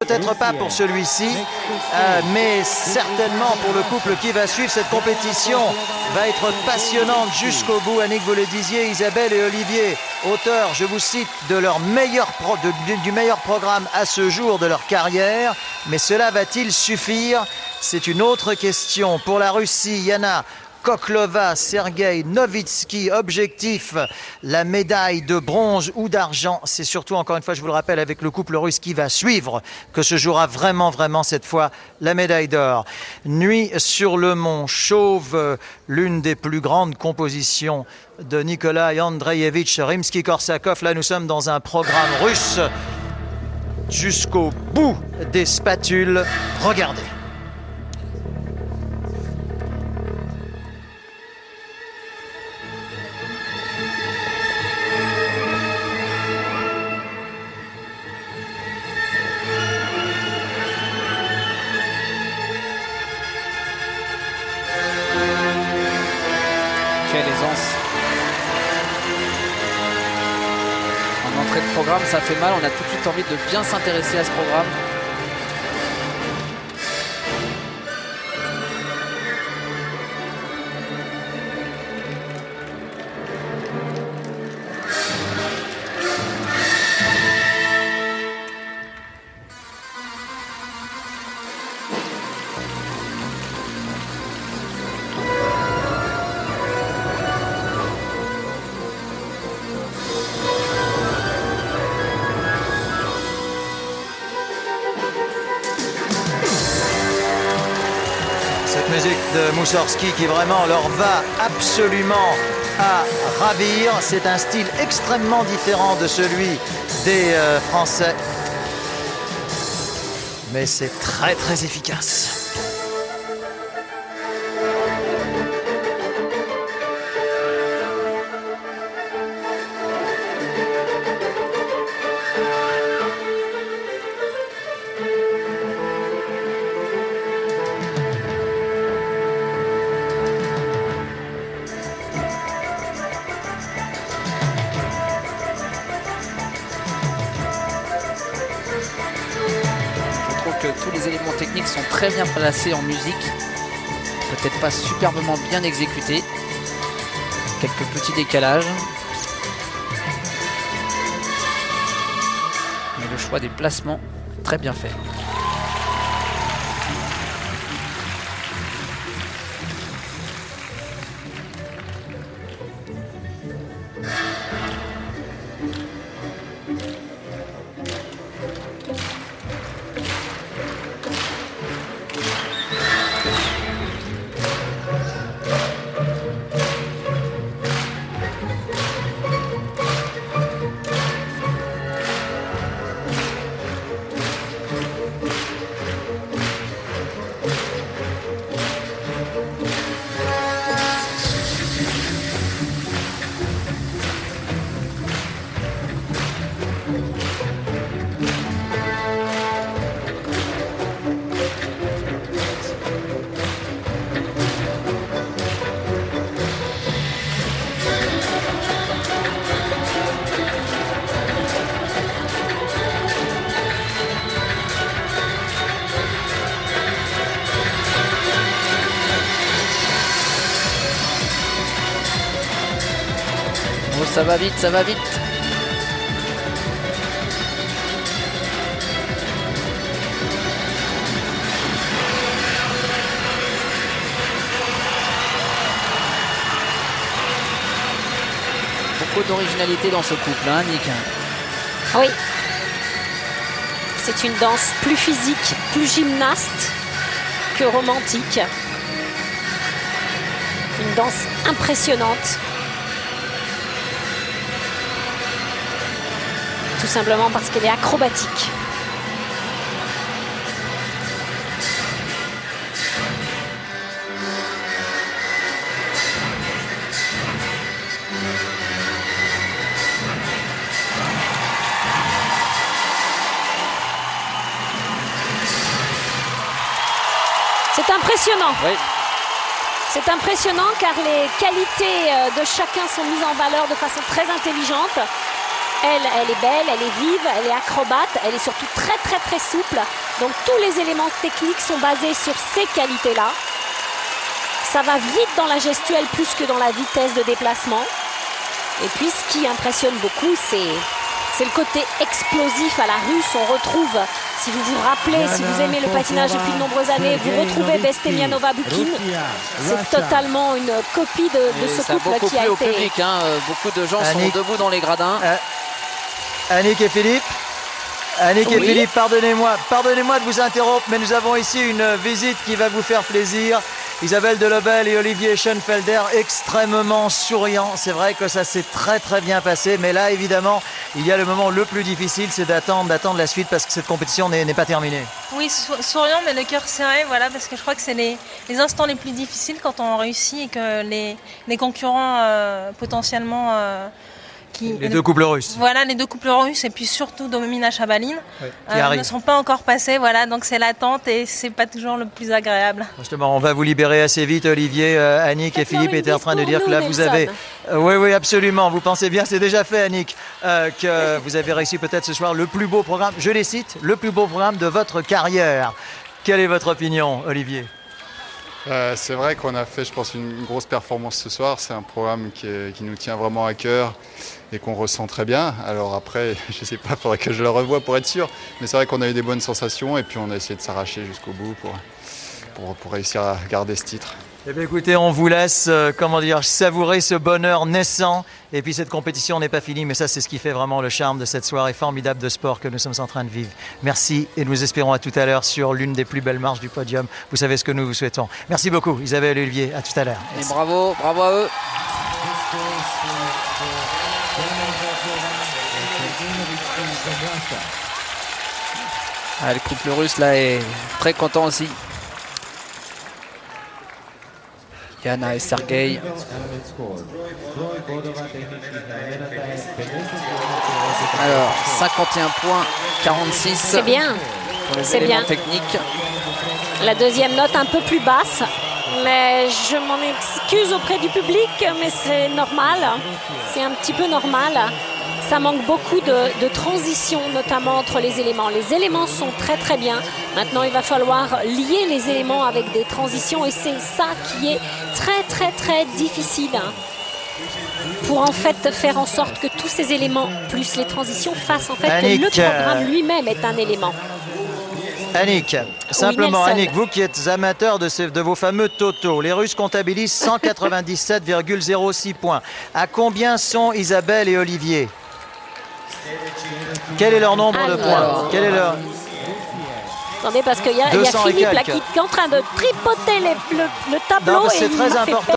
Peut-être pas pour celui-ci, mais certainement pour le couple qui va suivre. Cette compétition va être passionnante jusqu'au bout. Annick, vous le disiez, Isabelle et Olivier, auteurs, je vous cite, de leur du meilleur programme à ce jour de leur carrière. Mais cela va-t-il suffire? C'est une autre question. Pour la Russie, Yana Koklova, Sergei Novitsky, objectif, la médaille de bronze ou d'argent. C'est surtout, encore une fois, je vous le rappelle, avec le couple russe qui va suivre, que se jouera vraiment cette fois la médaille d'or. Nuit sur le mont Chauve, l'une des plus grandes compositions de Nikolai Andreevitch Rimsky-Korsakov. Là, nous sommes dans un programme russe jusqu'au bout des spatules. Regardez. Quelle aisance. En entrée de programme, ça fait mal. On a tout de suite envie de bien s'intéresser à ce programme. Cette musique de Moussorski qui vraiment leur va absolument à ravir. C'est un style extrêmement différent de celui des Français. Mais c'est très efficace. Que tous les éléments techniques sont très bien placés en musique, peut-être pas superbement bien exécutés, quelques petits décalages, mais le choix des placements très bien fait. Oh, ça va vite, ça va vite. Beaucoup d'originalité dans ce couple, hein, Annick? Oui. C'est une danse plus physique, plus gymnaste que romantique. Une danse impressionnante. Tout simplement parce qu'elle est acrobatique. C'est impressionnant. Oui. C'est impressionnant car les qualités de chacun sont mises en valeur de façon très intelligente. Elle est belle, elle est vive, elle est acrobate, elle est surtout très très très souple. Donc tous les éléments techniques sont basés sur ces qualités-là. Ça va vite dans la gestuelle plus que dans la vitesse de déplacement. Et puis ce qui impressionne beaucoup, c'est le côté explosif à la russe. On retrouve, si vous vous rappelez, si vous aimez le patinage depuis de nombreuses années, vous retrouvez Bestemianova Bukine. C'est totalement une copie de ce couple qui a été... au public, hein. Beaucoup de gens sont debout dans les gradins. Annick et Philippe. Annick et Philippe, pardonnez-moi de vous interrompre, mais nous avons ici une visite qui va vous faire plaisir. Isabelle Delobel et Olivier Schoenfelder, extrêmement souriants. C'est vrai que ça s'est très très bien passé, mais là évidemment, il y a le moment le plus difficile, c'est d'attendre la suite parce que cette compétition n'est pas terminée. Oui, souriant, mais le cœur serré, voilà, parce que je crois que c'est les instants les plus difficiles quand on réussit et que les concurrents potentiellement... les deux couples russes. Voilà, les deux couples russes et puis surtout Domina Chabaline qui ne sont pas encore passés, voilà, donc c'est l'attente et c'est pas toujours le plus agréable. Justement, on va vous libérer assez vite, Olivier. Annick et Philippe étaient en train de dire que là vous avez... Oui, absolument, vous pensez bien, c'est déjà fait, Annick, que vous avez réussi peut-être ce soir le plus beau programme, je les cite, le plus beau programme de votre carrière. Quelle est votre opinion, Olivier ? C'est vrai qu'on a fait, je pense, une grosse performance ce soir. C'est un programme qui nous tient vraiment à cœur et qu'on ressent très bien. Alors après, je ne sais pas, il faudrait que je le revoie pour être sûr. Mais c'est vrai qu'on a eu des bonnes sensations et puis on a essayé de s'arracher jusqu'au bout pour réussir à garder ce titre. Eh bien, écoutez, on vous laisse savourer ce bonheur naissant. Et puis cette compétition n'est pas finie, mais ça c'est ce qui fait vraiment le charme de cette soirée formidable de sport que nous sommes en train de vivre. Merci et nous espérons à tout à l'heure sur l'une des plus belles marches du podium. Vous savez ce que nous vous souhaitons. Merci beaucoup Isabelle et Olivier, à tout à l'heure. Et bravo à eux. Le couple russe là est très content aussi. Yana et Sergei. Alors 51 points, 46. C'est bien. Pour les éléments techniques. La deuxième note un peu plus basse, mais je m'en excuse auprès du public, mais c'est normal. C'est un petit peu normal. Ça manque beaucoup de transition, notamment entre les éléments. Les éléments sont très très bien. Maintenant, il va falloir lier les éléments avec des transitions et c'est ça qui est très très très difficile. Pour en fait faire en sorte que tous ces éléments, plus les transitions, fassent en fait Annick, que le programme lui-même est un élément. Annick, simplement Annick, vous qui êtes amateur de vos fameux totaux, les Russes comptabilisent 197,06 points. À combien sont Isabelle et Olivier ? Quel est leur nombre de points ? Quel est leur... Attendez, parce qu'il y a Philippe là, qui est en train de tripoter le tableau. Non, c'est très important.